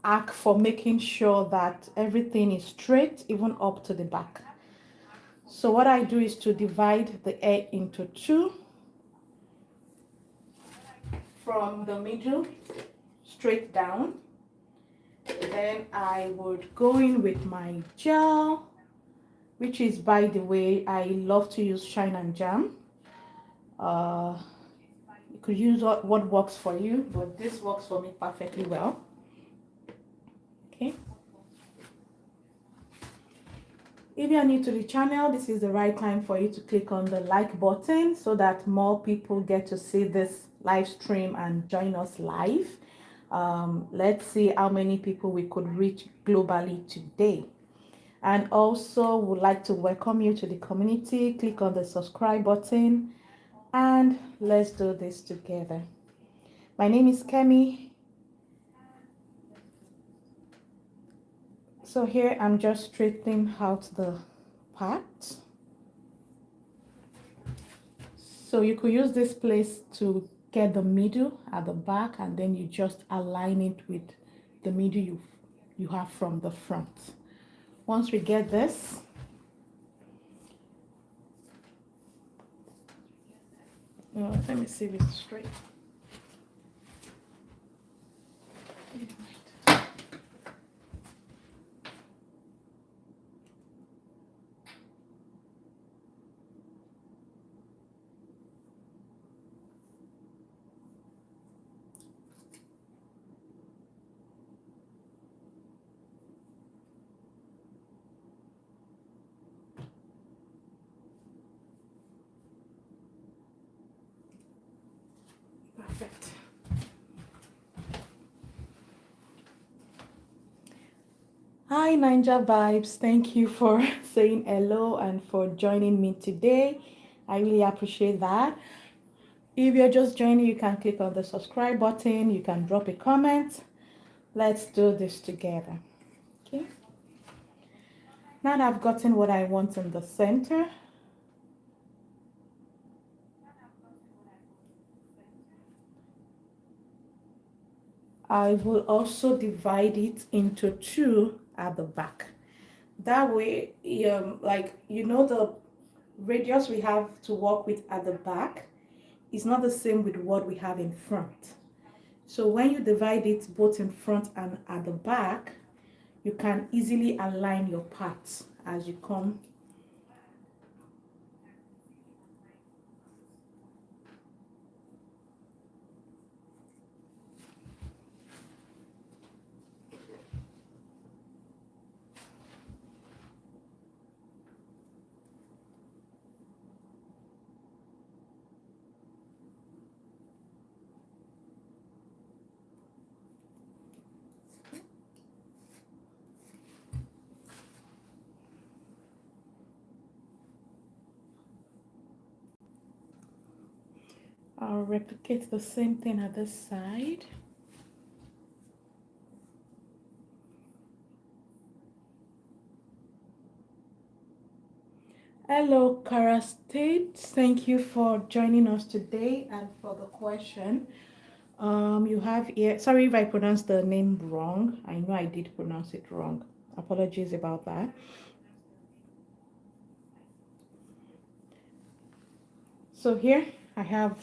hack for making sure that everything is straight, even up to the back. So what I do is to divide the hair into two, from the middle straight down. Then I would go in with my gel, which is, by the way, I love to use Shine and Jam. You could use what works for you, but this works for me perfectly well. Okay. If you are new to the channel, this is the right time for you to click on the like button so that more people get to see this live stream and join us live. Let's see how many people we could reach globally today. And also would like to welcome you to the community. Click on the subscribe button and let's do this together. My name is Kemi. So here I'm just straightening out the part. So you could use this place to get the middle at the back, and then you just align it with the middle you have from the front. Once we get this, let me see if it's straight. Perfect. Hi Ninja Vibes, thank you for saying hello and for joining me today. I really appreciate that. If you're just joining, you can click on the subscribe button, you can drop a comment. Let's do this together. Okay. Now that I've gotten what I want in the center, I will also divide it into two at the back. That way, like, the radius we have to work with at the back is not the same with what we have in front. So when you divide it both in front and at the back, you can easily align your parts as you come. I'll replicate the same thing at this side. Hello, Kara State. Thank you for joining us today and for the question. You have here, sorry if I pronounced the name wrong. I know I did pronounce it wrong. Apologies about that. So here I have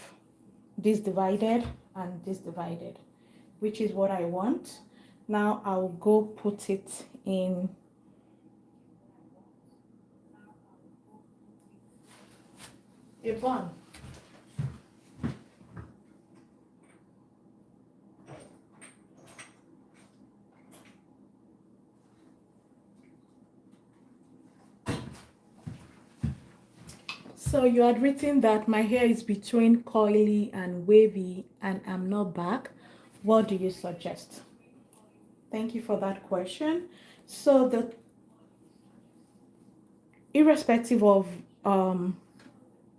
this divided and this divided, which is what I want. Now I'll go put it in a bun. So you had written that my hair is between coily and wavy and I'm not back. What do you suggest? Thank you for that question. So irrespective of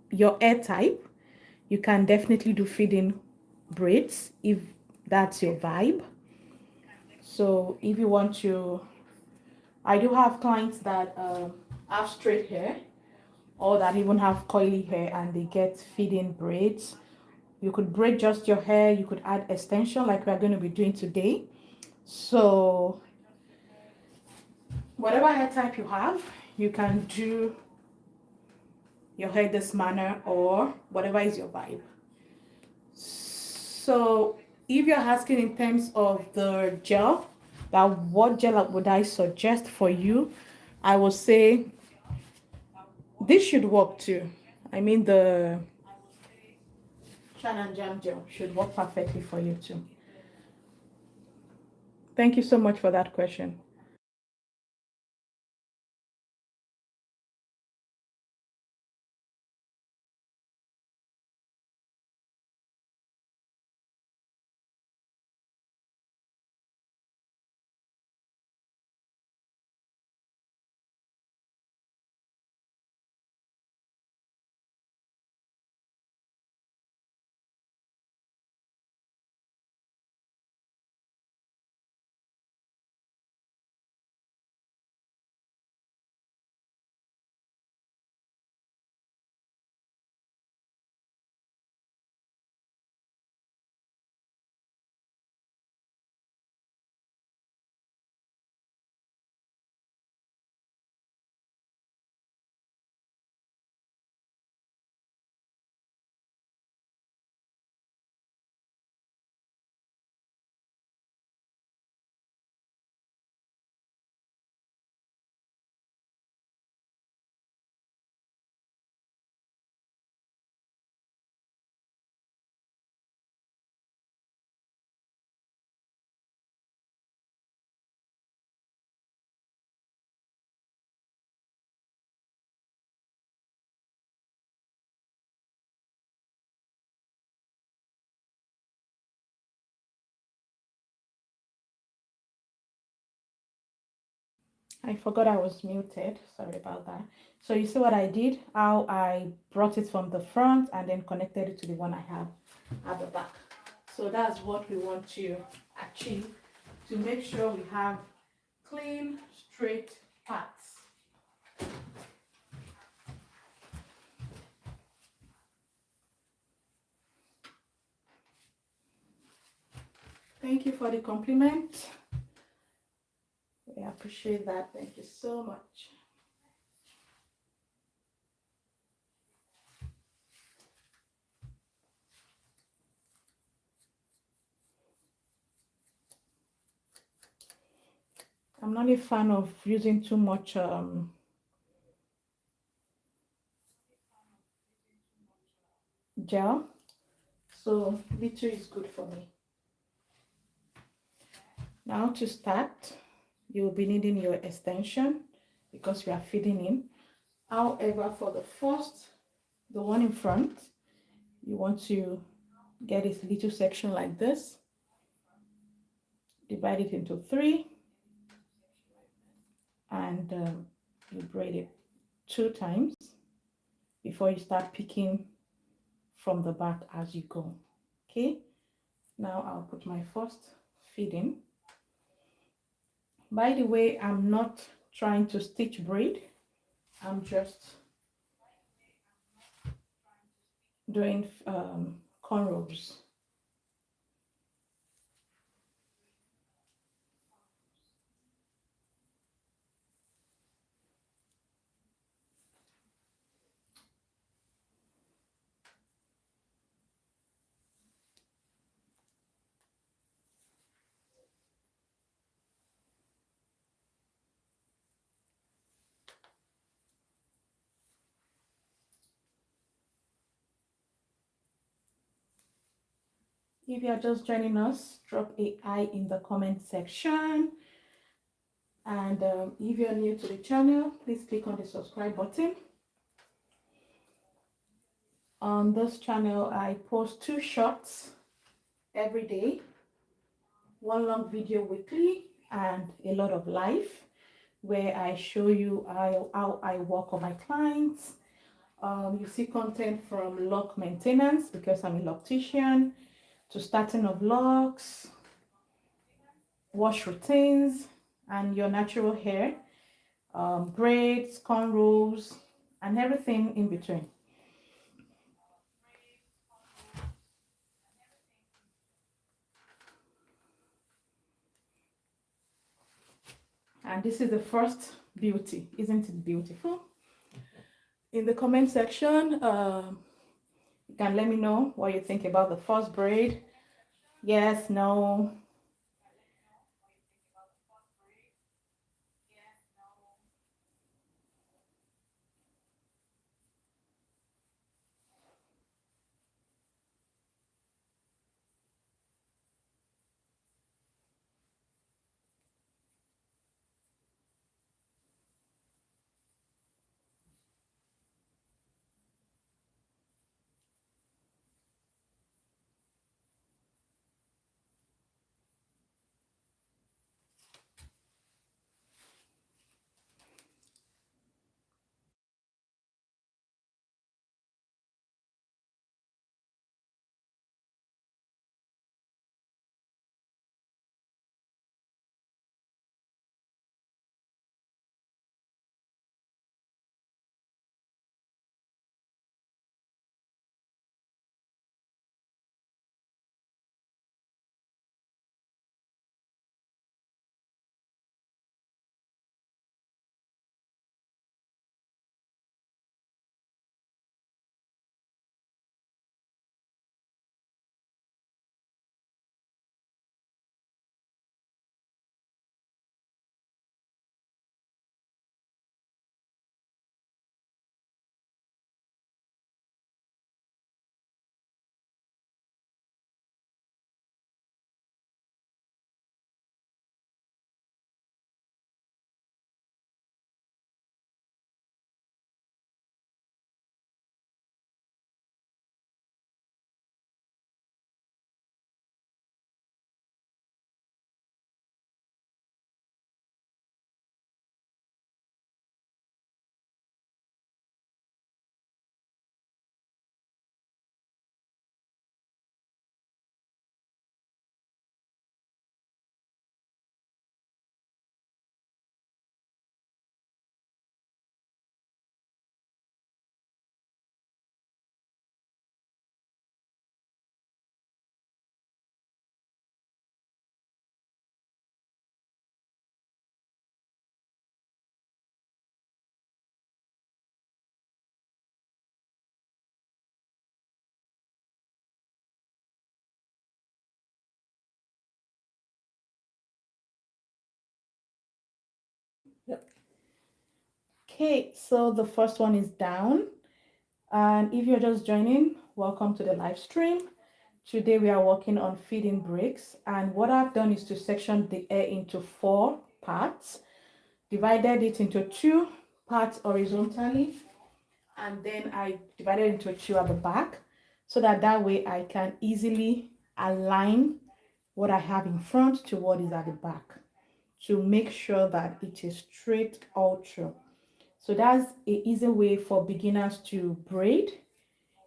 your hair type, you can definitely do feeding braids if that's your vibe. So if you want to, I do have clients that have straight hair or that even have coily hair and they get feeding braids. You could braid just your hair, you could add extension like we're going to be doing today. So whatever hair type you have, you can do your hair this manner or whatever is your vibe. So if you're asking in terms of the gel, that what gel would I suggest for you, I would say this should work too. I mean the Shine and Jam gel should work perfectly for you too. Thank you so much for that question. I forgot I was muted. Sorry about that. So you see what I did? How I brought it from the front and then connected it to the one I have at the back. So that's what we want to achieve to make sure we have clean, straight parts. Thank you for the compliment. We appreciate that. Thank you so much. I'm not a fan of using too much gel, so little is good for me. Now to start, you'll be needing your extension because we are feeding in. However, for the first, the one in front, you want to get this little section like this, divide it into three, and you braid it 2 times before you start picking from the back as you go. Okay, now I'll put my first feed in. By the way, I'm not trying to stitch braid, I'm just doing cornrows. If you are just joining us, drop a I in the comment section. And if you're new to the channel, please click on the subscribe button. On this channel, I post 2 shorts every day, 1 long video weekly, and a lot of live where I show you how I work on my clients. You see content from lock maintenance because I'm a loctician, to starting of locks, wash routines, and your natural hair, braids, cornrows, and everything in between. And this is the first beauty. Isn't it beautiful? In the comment section, you can let me know what you think about the first braid. Yes, no. Okay, so the first one is down. And if you're just joining, welcome to the live stream. Today we are working on feeding bricks, and what I've done is to section the hair into 4 parts, divided it into 2 parts horizontally, and then I divided into 2 at the back, so that way I can easily align what I have in front to what is at the back to make sure that it is straight all through. So that's an easy way for beginners to braid.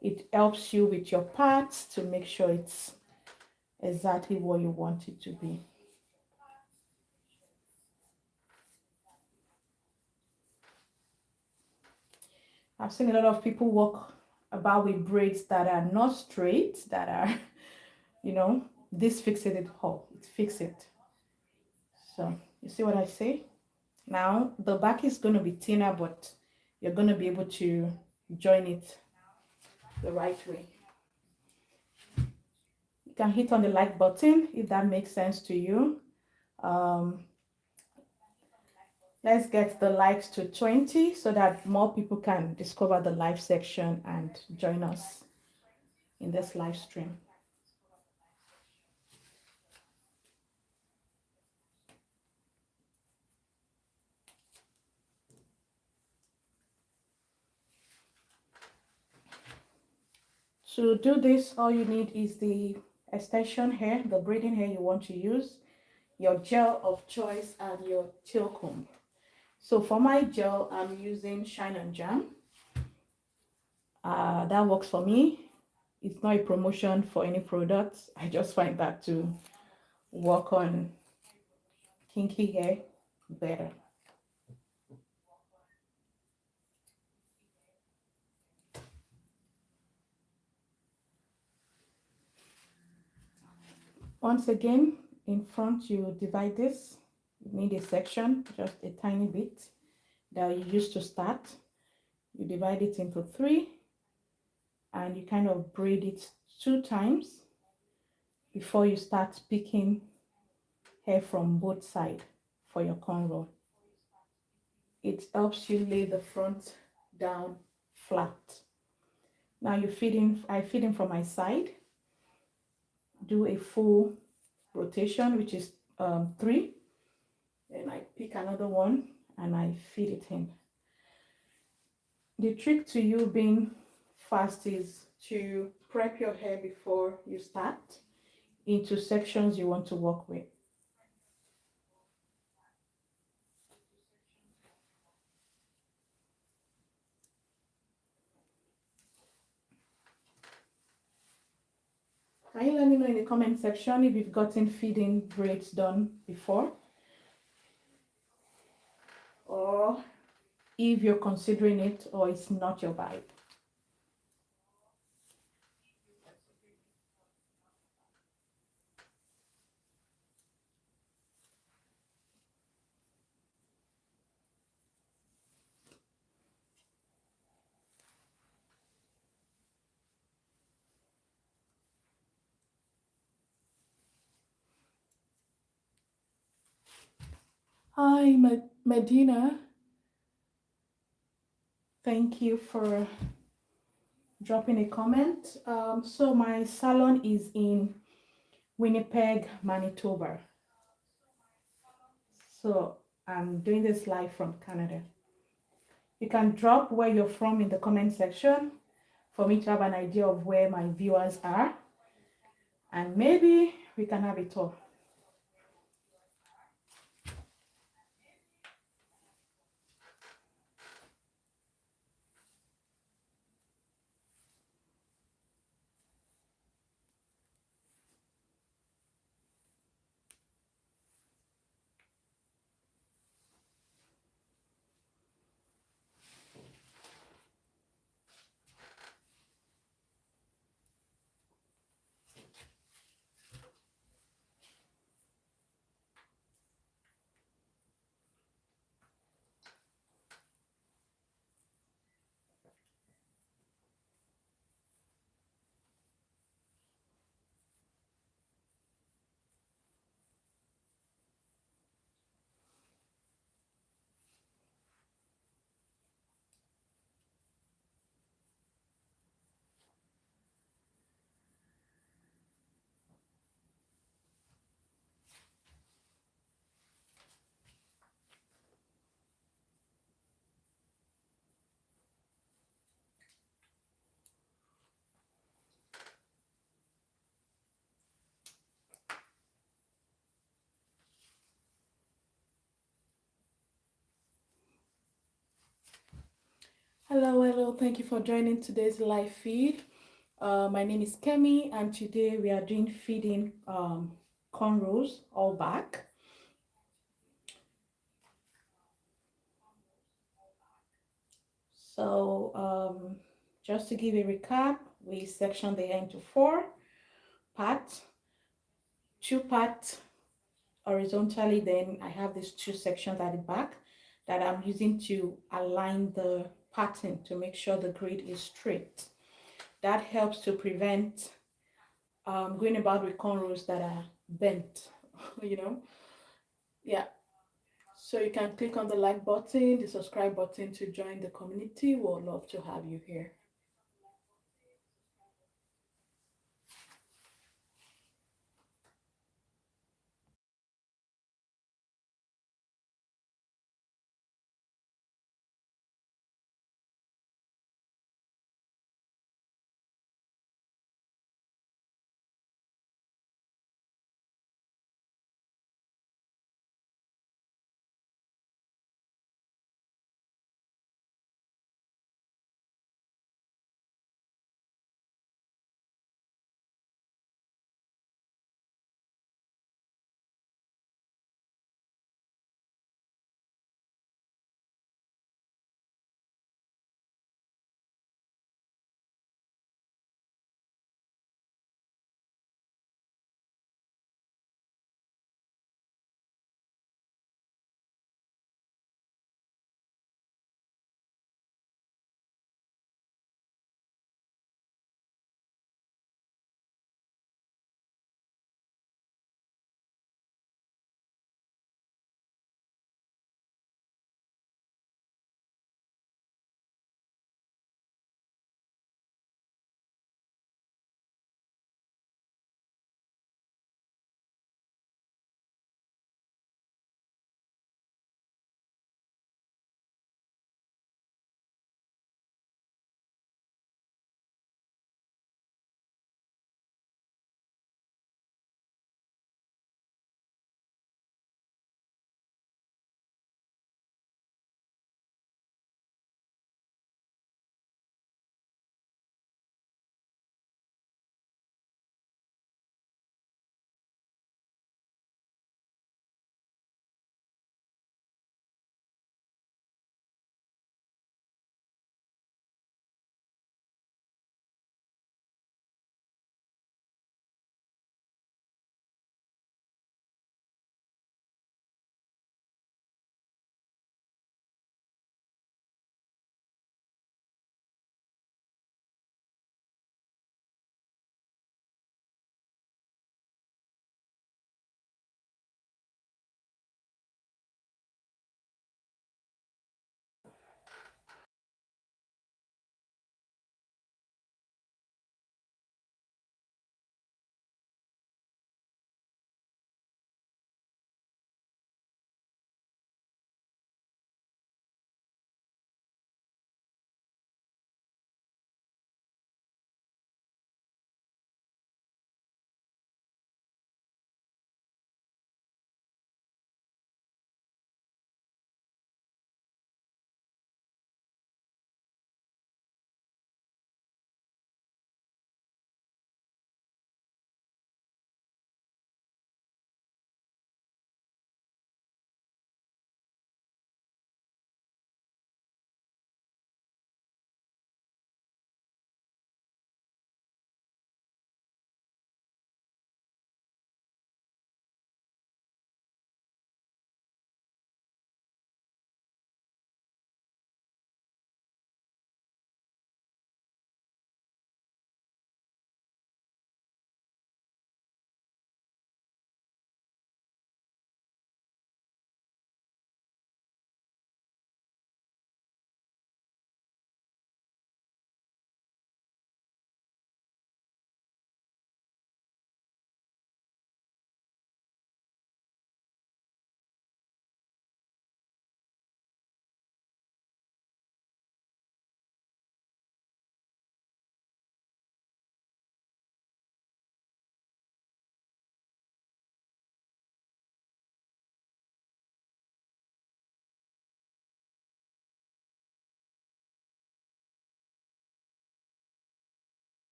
It helps you with your parts to make sure it's exactly what you want it to be. I've seen a lot of people walk about with braids that are not straight, that are, this fixes it all. It fixes it. So you see what I say? Now the back is going to be thinner, but you're going to be able to join it the right way. You can hit on the like button if that makes sense to you. Let's get the likes to 20 so that more people can discover the live section and join us in this live stream. To do this, all you need is the extension hair, the braiding hair you want to use, your gel of choice, and your tail comb. So for my gel, I'm using Shine and Jam. That works for me. It's not a promotion for any products. I just find that to work on kinky hair better. Once again, in front, you divide this. You need a section, just a tiny bit, that you use to start. You divide it into 3 and you kind of braid it 2 times before you start picking hair from both sides for your cornrow. It helps you lay the front down flat. Now I feed in from my side, do a full rotation, which is 3. Then I pick another one and I feed it in. The trick to you being fast is to prep your hair before you start into sections you want to work with. Can you let me know in the comment section if you've gotten feeding braids done before, or if you're considering it or it's not your vibe? Hi, Medina. Thank you for dropping a comment. So my salon is in Winnipeg, Manitoba. So I'm doing this live from Canada. You can drop where you're from in the comment section for me to have an idea of where my viewers are, and maybe we can have a talk. Hello, thank you for joining today's live feed. My name is Kemi, and today we are doing feeding cornrows all back. So just to give a recap, we sectioned the hair into 4 parts, 2 parts horizontally, then I have these 2 sections at the back that I'm using to align the pattern to make sure the grid is straight. That helps to prevent going about with cornrows that are bent, you know. Yeah, so you can click on the like button, the subscribe button to join the community. We'd love to have you here.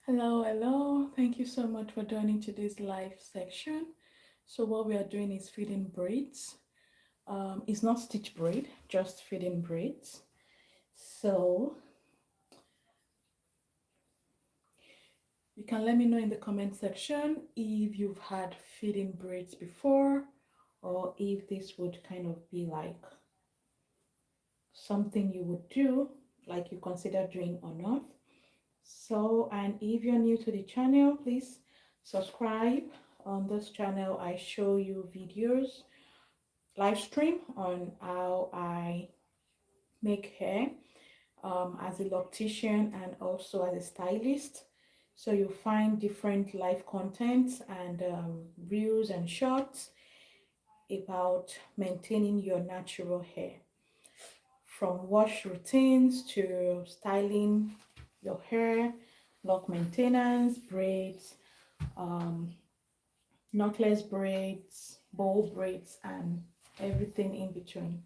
Hello. Thank you so much for joining today's live section. So what we are doing is feeding braids. It's not stitch braid, just feeding braids. So you can let me know in the comment section if you've had feeding braids before, or if this would kind of be like something you would do, like you consider doing or not. So, and if you're new to the channel, please subscribe. On this channel I show you videos, live stream on how I make hair, as a loctician and also as a stylist. So you find different live contents and reels and shorts about maintaining your natural hair, from wash routines to styling your hair, lock maintenance, braids, um, knotless braids, bowl braids, and everything in between.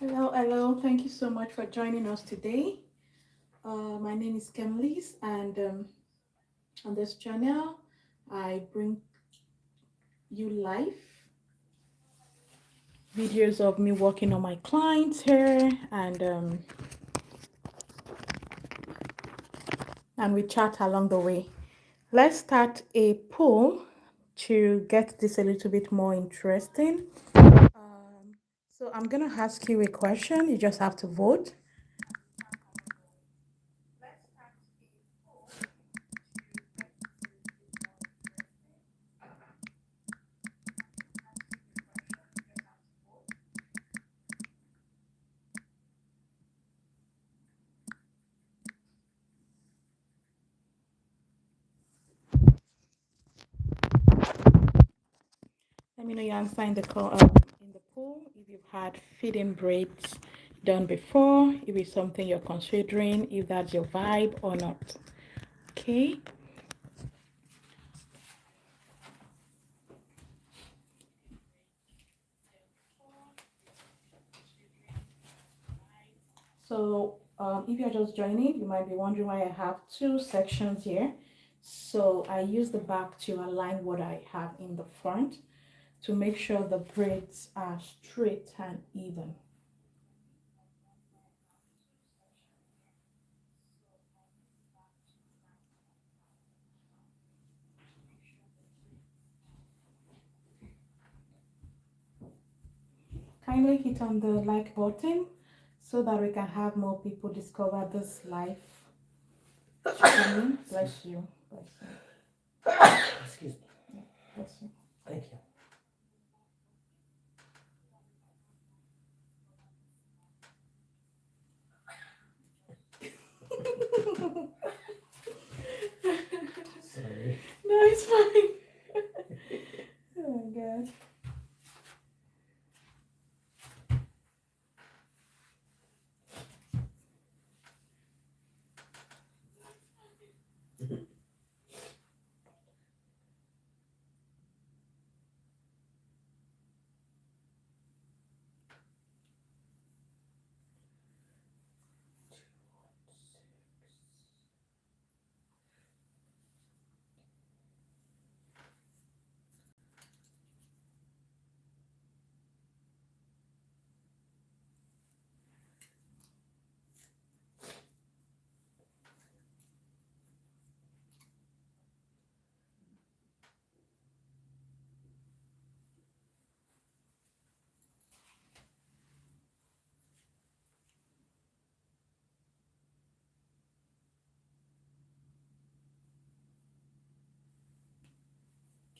Hello. Thank you so much for joining us today. My name is Kemlis, and on this channel, I bring you live videos of me working on my clients here, and we chat along the way. Let's start a poll to get this a little bit more interesting. So I'm gonna ask you a question. You just have to vote. Let me know your answer in the in the poll. If you've had fitting braids done before, if it's something you're considering, if that's your vibe or not. Okay. So if you're just joining, you might be wondering why I have two sections here. So I use the back to align what I have in the front to make sure the braids are straight and even. Kindly hit on the like button so that we can have more people discover this live streaming. Bless you. Bless you. Excuse me. Bless you. Thank you. Sorry. No, it's fine. Oh my god.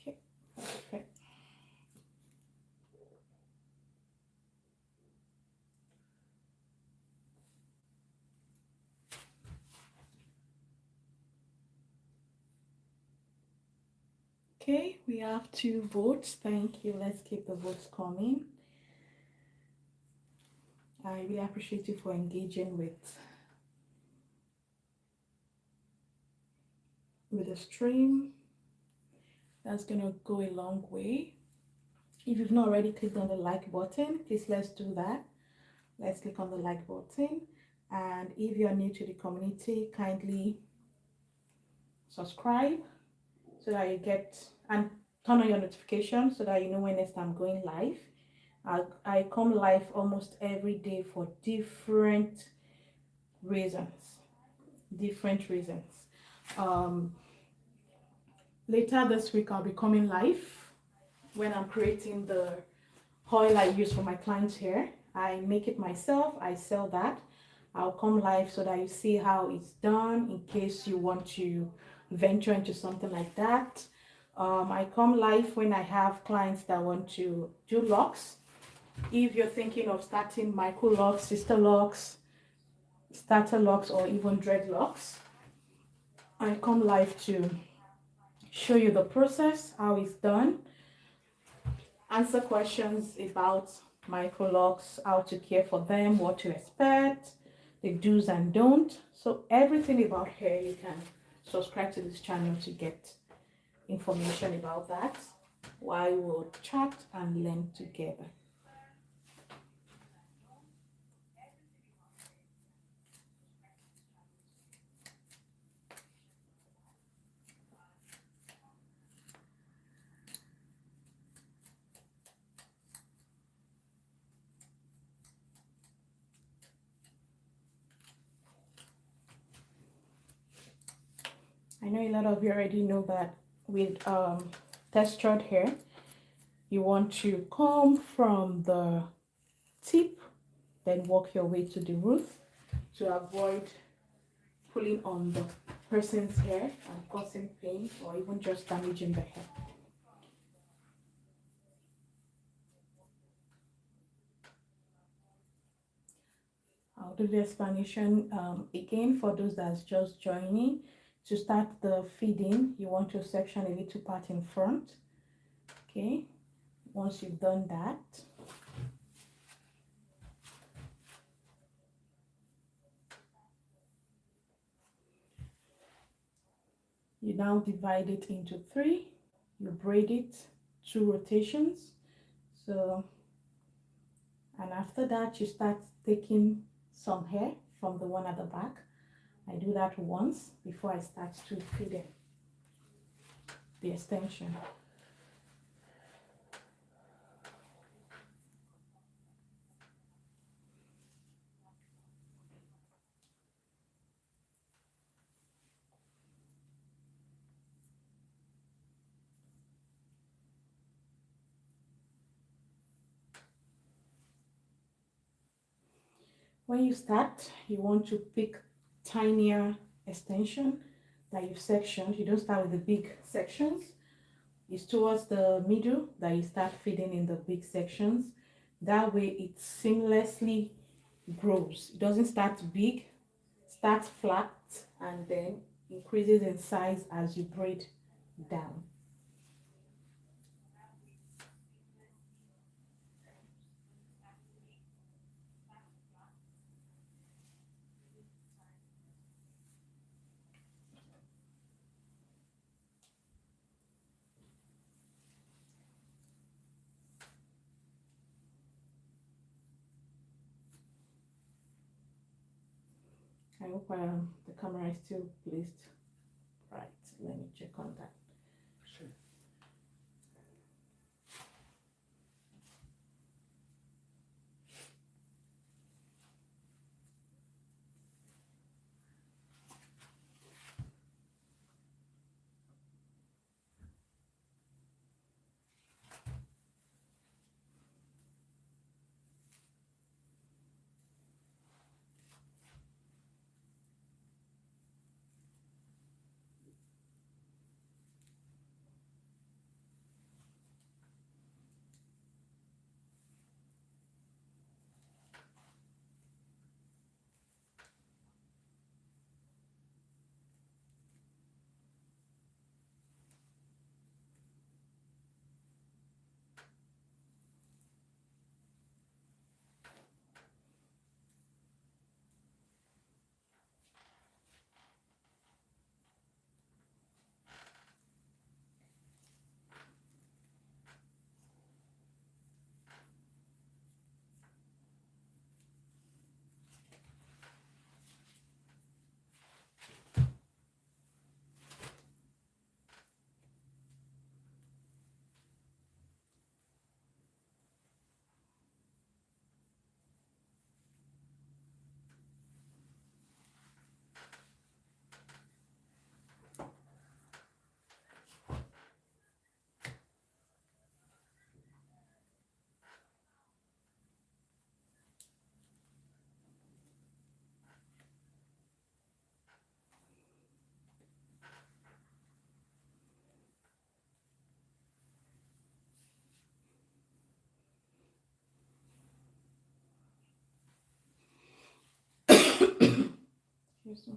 Okay. Perfect. Okay, we have two votes. Thank you. Let's keep the votes coming. I really appreciate you for engaging with the stream. That's gonna go a long way. If you've not already clicked on the like button, please let's do that. Let's click on the like button. And if you're new to the community, kindly subscribe so that you get and turn on your notifications so that you know when next I'm going live. I come live almost every day for different reasons. Different reasons. Um, Later this week, I'll be coming live when I'm creating the oil I use for my clients here. I make it myself, I sell that. I'll come live so that you see how it's done in case you want to venture into something like that. I come live when I have clients that want to do locks. If you're thinking of starting micro locks, sister locks, starter locks, or even dreadlocks, I come live to show you the process, how it's done, answer questions about micro locks, how to care for them, what to expect, the do's and don't. So everything about hair, you can subscribe to this channel to get information about that while we'll chat and learn together. I know a lot of you already know that with textured hair, you want to come from the tip, then work your way to the root to avoid pulling on the person's hair and causing pain or even just damaging the hair. I'll do the explanation again for those that's just joining. To start the feeding, you want to section a little part in front. Okay, once you've done that, you now divide it into three. You braid it 2 rotations. So, and after that, you start taking some hair from the one at the back. I do that once before I start to feed it, the extension. When you start, you want to pick tinier extension that you've sectioned. You don't start with the big sections. It's towards the middle that you start feeding in the big sections. That way it seamlessly grows. It doesn't start big, starts flat, and then increases in size as you braid down. I hope the camera is still placed right. Let me check on that. Sure. Excuse me.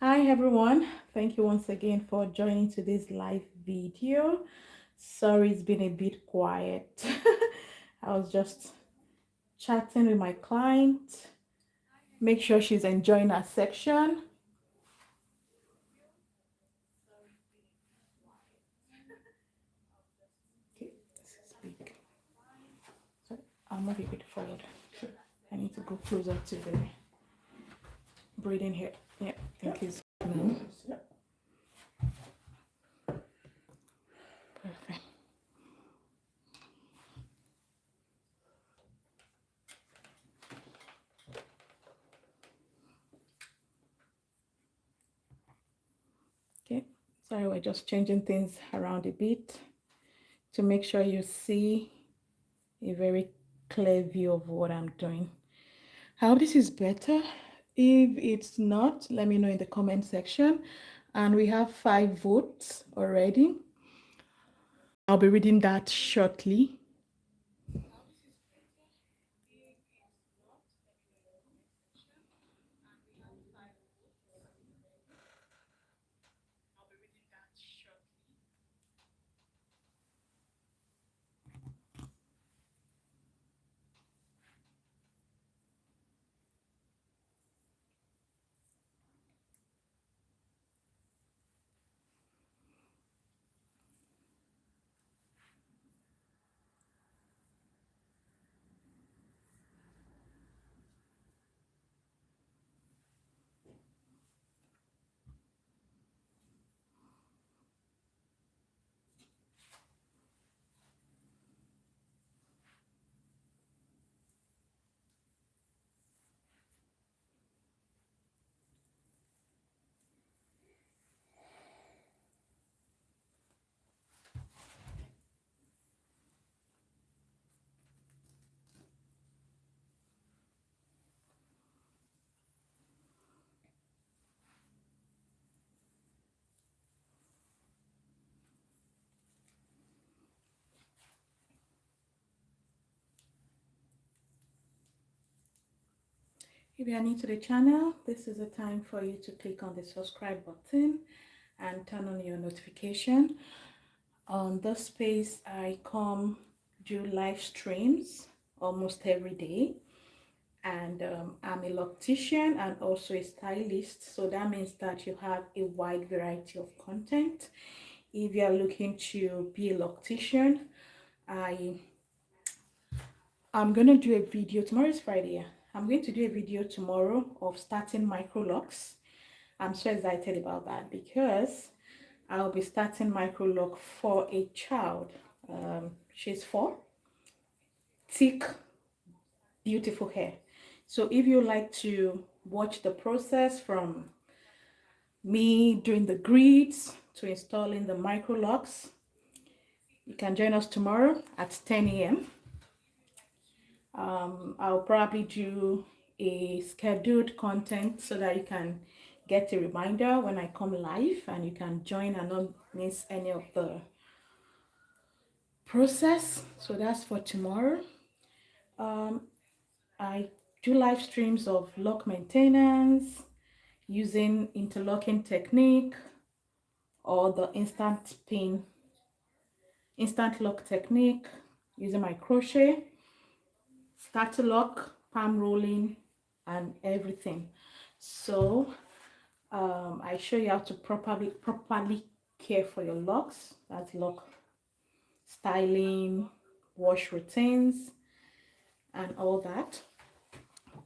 Hi everyone, thank you once again for joining today's live video. Sorry it's been a bit quiet. I was just chatting with my client, make sure she's enjoying her section. Okay, this is big. So I'll move a bit forward. I need to go closer to the braiding here. Yeah, I think it's perfect. Okay, sorry, we're just changing things around a bit to make sure you see a very clear view of what I'm doing. I hope this is better. If it's not, let me know in the comment section. And we have 5 votes already. I'll be reading that shortly. If you are new to the channel, this is the time for you to click on the subscribe button and turn on your notification. On this space, I come do live streams almost every day. And I'm a loctician and also a stylist, so that means that you have a wide variety of content. If you are looking to be a loctician, I'm gonna do a video. Tomorrow is Friday. Yeah. I'm going to do a video tomorrow of starting micro locks. I'm so excited about that because I'll be starting micro lock for a child. She's 4, thick, beautiful hair. So if you like to watch the process from me doing the grids to installing the micro locks, you can join us tomorrow at 10 a.m. I'll probably do a scheduled content so that you can get a reminder when I come live and you can join and not miss any of the process. So that's for tomorrow. I do live streams of lock maintenance using interlocking technique or the instant lock technique using my crochet, starter lock, palm rolling, and everything. So I show you how to properly care for your locks. That's lock styling, wash routines, and all that.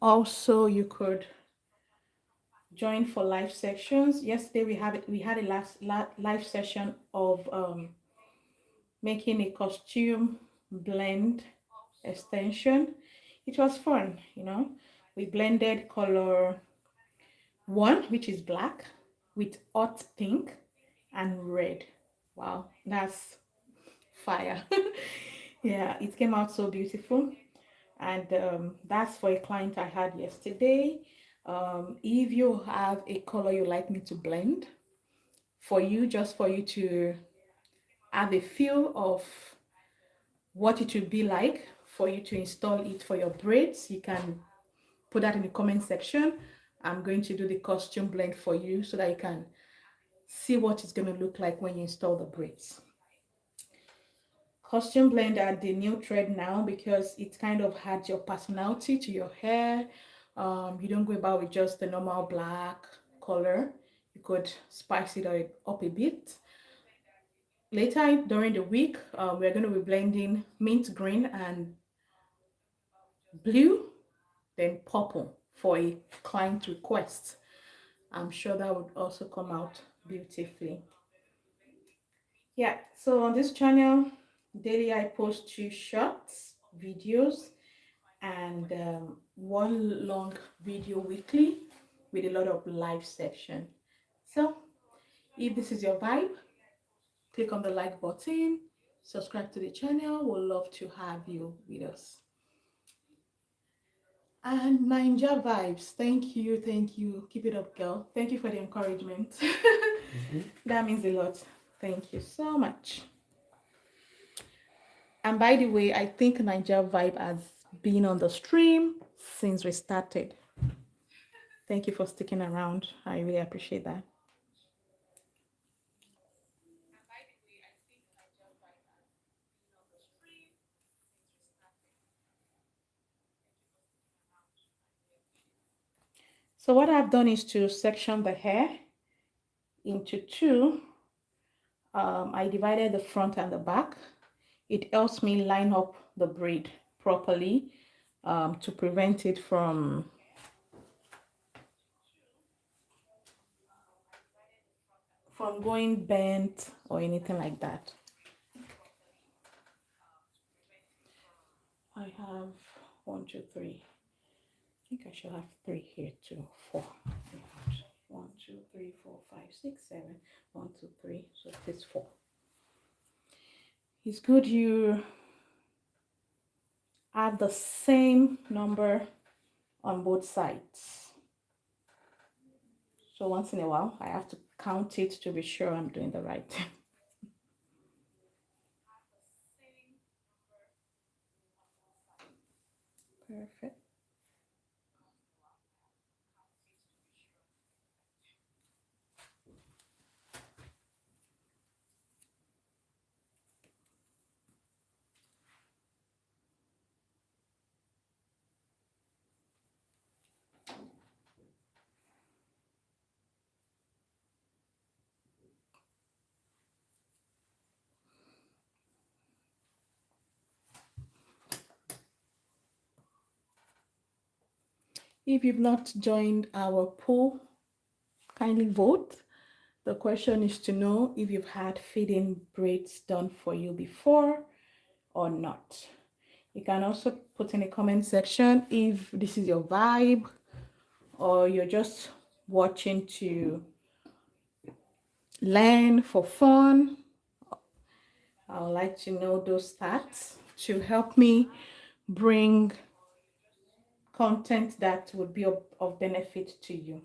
Also, you could join for live sections. Yesterday we had a live session of making a costume blend extension. It was fun, you know. We blended color 1, which is black, with hot pink and red. Wow, that's fire. Yeah, it came out so beautiful. And that's for a client I had yesterday. If you have a color you like me to blend for you, just for you to have a feel of what it would be like for you to install it for your braids, you can put that in the comment section I'm going to do the costume blend for you so that you can see what it's going to look like when you install the braids. Costume blend are the new trend now because it kind of adds your personality to your hair. You don't go about with just the normal black color. You could spice it up a bit. Later during the week, we're going to be blending mint green and blue, then purple for a client request. I'm sure that would also come out beautifully. Yeah, so on this channel, daily I post 2 shorts videos and one long video weekly with a lot of live section. So if this is your vibe, click on the like button, subscribe to the channel. We'd love to have you with us. And Ninja vibes, thank you, thank you. Keep it up, girl. Thank you for the encouragement. That means a lot. Thank you so much. And by the way, I think Ninja vibe has been on the stream since we started. Thank you for sticking around. I really appreciate that. So what I've done is to section the hair into 2. I divided the front and the back. It helps me line up the braid properly to prevent it from going bent or anything like that. I have 1, 2, 3. I think I should have 3 here too. 4. 1, 2, 3, 4, 5, 6, 7. 1, 2, 3. So this 4. It's good you have the same number on both sides. So once in a while, I have to count it to be sure I'm doing the right thing. Perfect. If you've not joined our poll, kindly vote. The question is to know if you've had feeding braids done for you before or not. You can also put in a comment section if this is your vibe or you're just watching to learn for fun. I would like to know those stats to help me bring content that would be of benefit to you.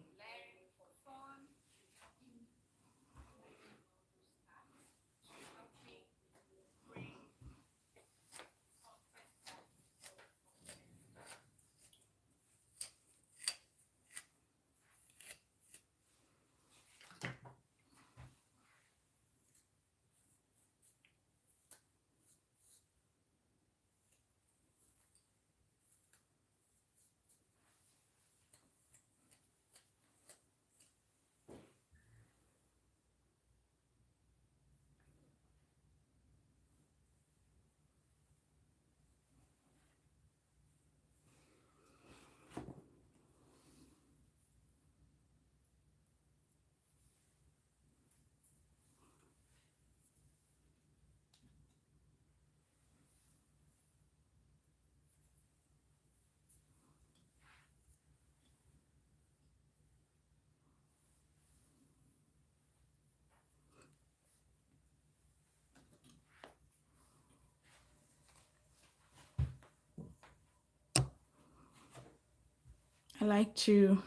I like to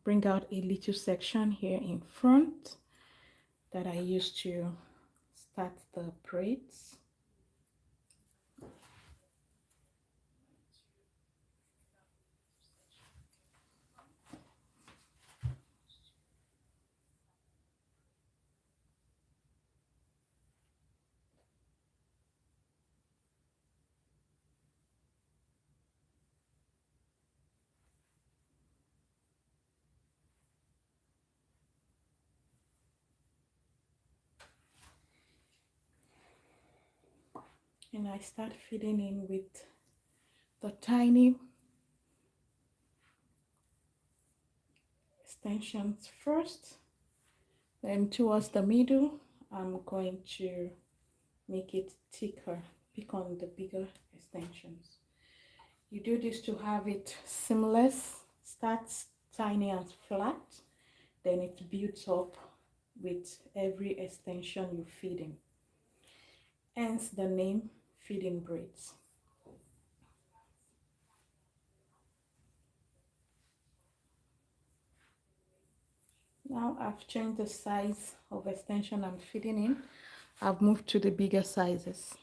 bring out a little section here in front that I use to start the braids. and I start feeding in with the tiny extensions first. Then towards the middle, I'm going to make it thicker, pick on the bigger extensions. You do this to have it seamless, starts tiny and flat, then it builds up with every extension you feed in. Hence the name Feedin Braids. Now I've changed the size of extension I'm feeding in. I've moved to the bigger sizes.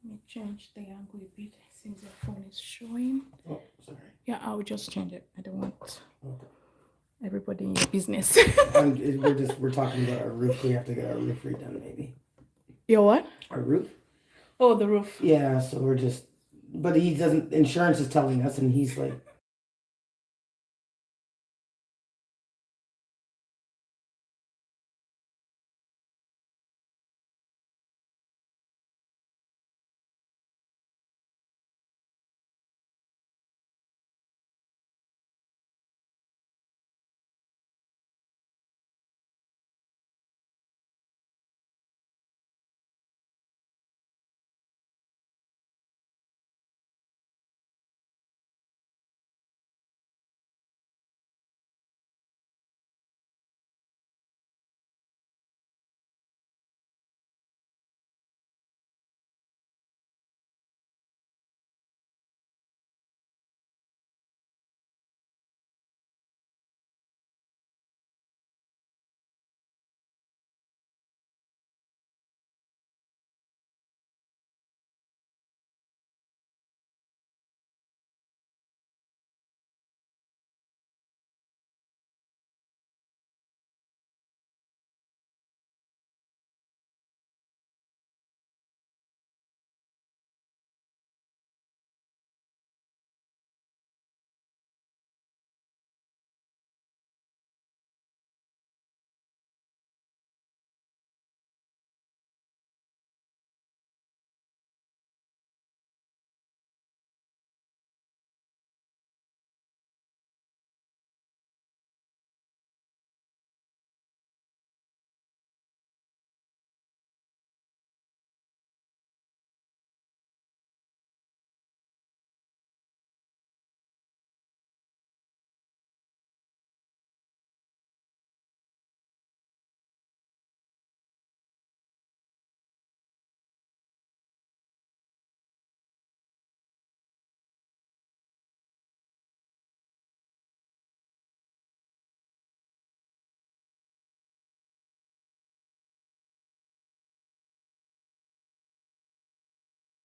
Let me change the angle a bit since the phone is showing. Oh, sorry. Yeah, I'll just change it. I don't want Okay. everybody in your business. We're talking about our roof. We have to get our roof redone, maybe. Your what? Our roof? Oh, the roof. Yeah, so we're just, but he doesn't, insurance is telling us, and he's like,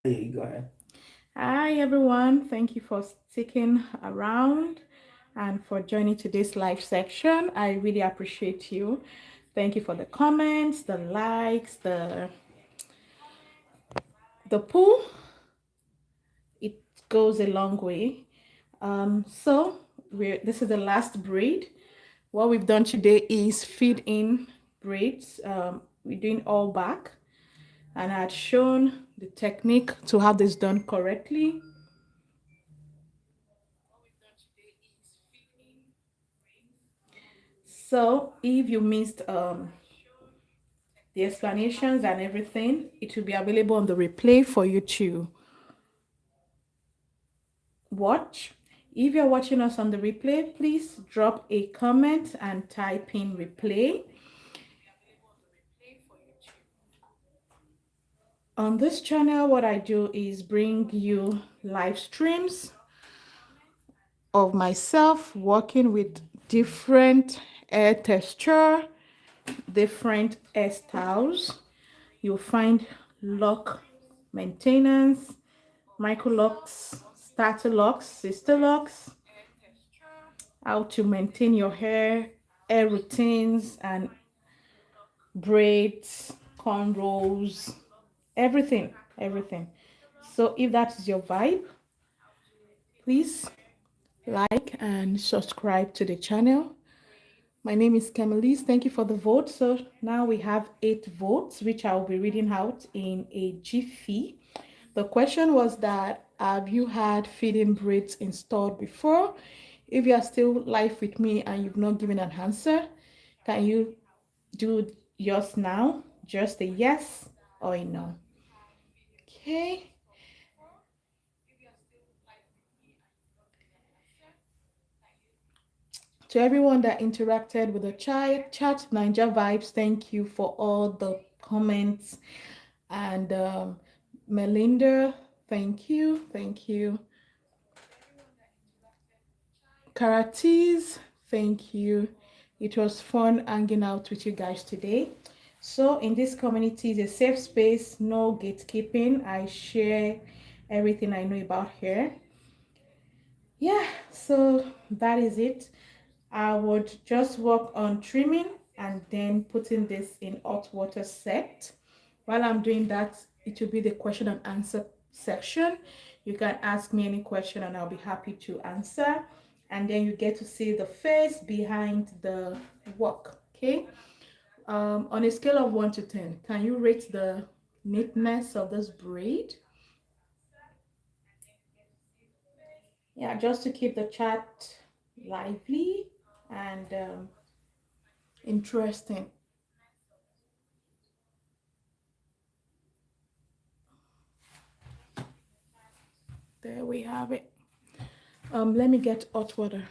yeah, you go ahead. Hi, everyone. Thank you for sticking around and for joining today's live section. I really appreciate you. Thank you for the comments, the likes, the pull. It goes a long way. So this is the last braid. What we've done today is feed in braids. We're doing all back, and I had shown the technique to have this done correctly. So if you missed the explanations and everything, it will be available on the replay for you to watch. If you're watching us on the replay, please drop a comment and type in replay. On this channel, what I do is bring you live streams of myself working with different hair texture, different hairstyles. You'll find lock maintenance, micro locks, starter locks, sister locks, how to maintain your hair routines, and braids, cornrows, everything. So if that is your vibe, please like and subscribe to the channel. My name is Kemalise. Thank you for the vote. So now we have 8 votes, which I will be reading out in a jiffy. The question was that, have you had feeding braids installed before? If you are still live with me and you've not given an answer, can you do yours now? Just a yes or a no. Okay. To everyone that interacted with the chat, Ninja Vibes, thank you for all the comments. And Melinda, thank you. Karatees, thank you. It was fun hanging out with you guys today. So in this community is a safe space, no gatekeeping. I share everything I know about hair. Yeah, so that is it. I would just work on trimming and then putting this in hot water set. While I'm doing that, it will be the question and answer section. You can ask me any question and I'll be happy to answer. And then you get to see the face behind the work. Okay. On a scale of 1 to 10, can you rate the neatness of this braid? Yeah, just to keep the chat lively and interesting. There we have it. Let me get hot water.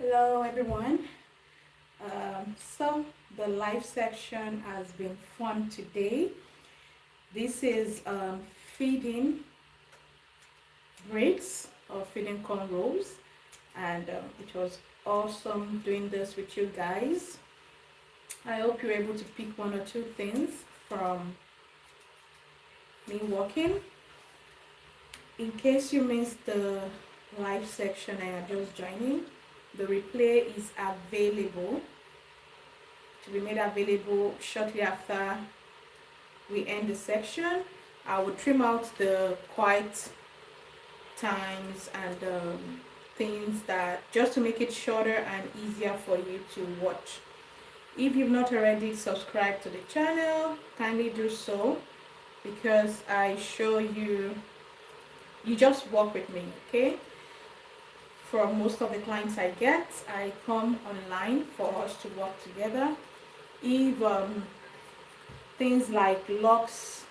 Hello everyone. So the live section has been fun today. This is feeding braids or feeding cornrows, and it was awesome doing this with you guys. I hope you're able to pick 1 or 2 things from me walking. In case you missed the live section and you're just joining, the replay is available to be made available shortly after we end the section. I will trim out the quiet times and things that just to make it shorter and easier for you to watch. If you've not already subscribed to the channel, kindly do so, because I show you just work with me. Okay, from most of the clients I get, I come online for us to work together. If things like locks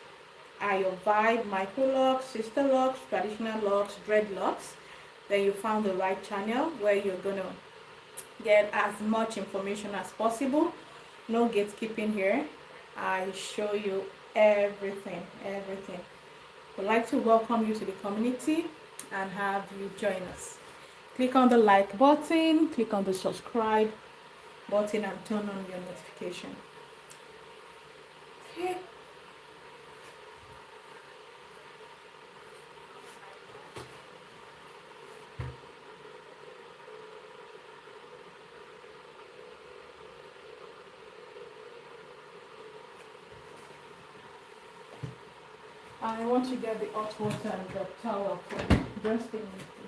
are your vibe, micro locks, sister locks, traditional locks, dreadlocks, then you found the right channel where you're gonna get as much information as possible. No gatekeeping here. I show you everything, everything. We'd like to welcome you to the community and have you join us. Click on the like button, click on the subscribe button, and turn on your notification. Okay. I want to get the hot water and the towel for you. Just a minute, please.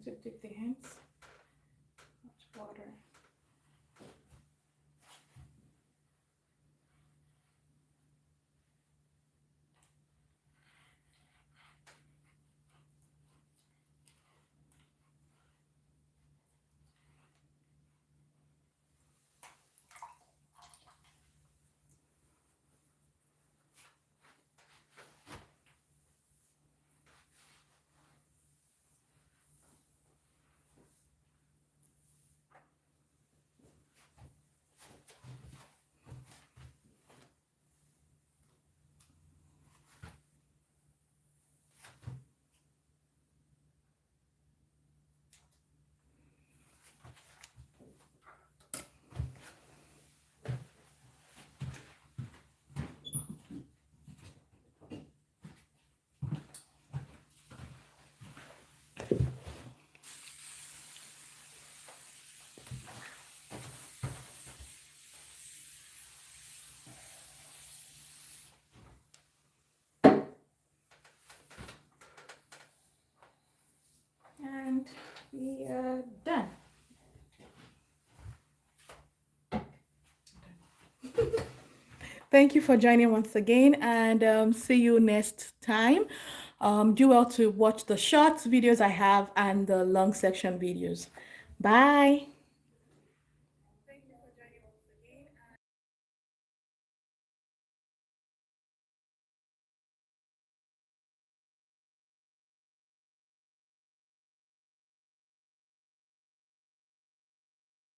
To dip the hands, hot water. And we are done. Thank you for joining once again, and see you next time. Do well to watch the short videos I have and the long section videos. Bye.